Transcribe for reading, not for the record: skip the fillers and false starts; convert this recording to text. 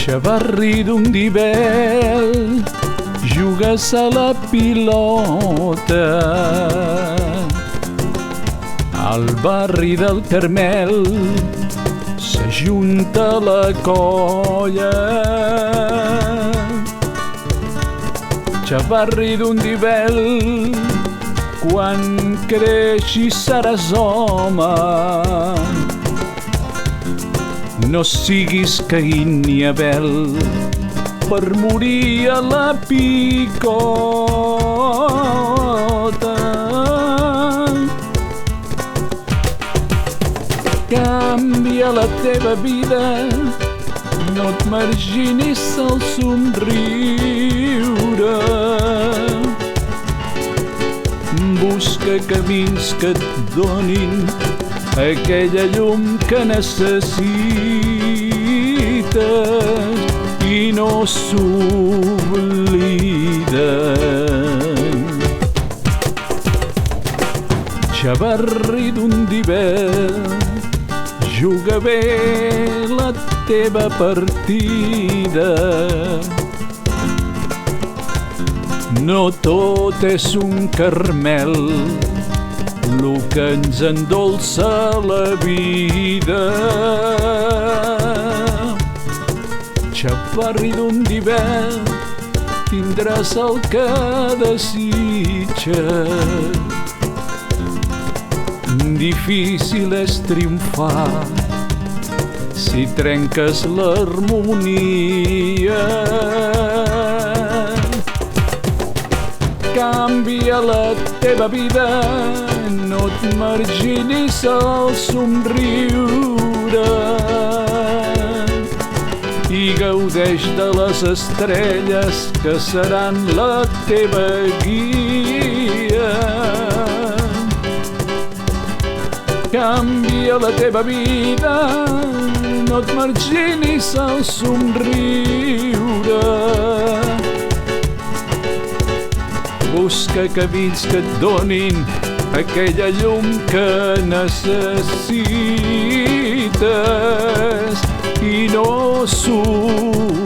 Xavarri d'un d'hivern, jugues a la pilota. Al barri del Carmel s'ajunta la colla. Xavarri d'un d'hivern, quan creixis seràs home. No siguis Caín ni Abel per morir a la picota. Canvia la teva vida, no et marginis al somriure. Busca camins que et donin aquella llum que necessites i no s'oblida. Xavarri d'un d'hivern, juga bé la teva partida. No tot és un caramel, lo que ens endolça la vida. Xavarri d'un d'hivern, tindràs el que desitges. Difícil és triomfar si trenques l'harmonia. Canvia la teva vida, no et marginis al somriure i gaudeix de les estrelles que seran la teva guia. Canvia la teva vida, no et marginis al somriure. Busca camins que et donin aquella llum que necessites i no s'oblida.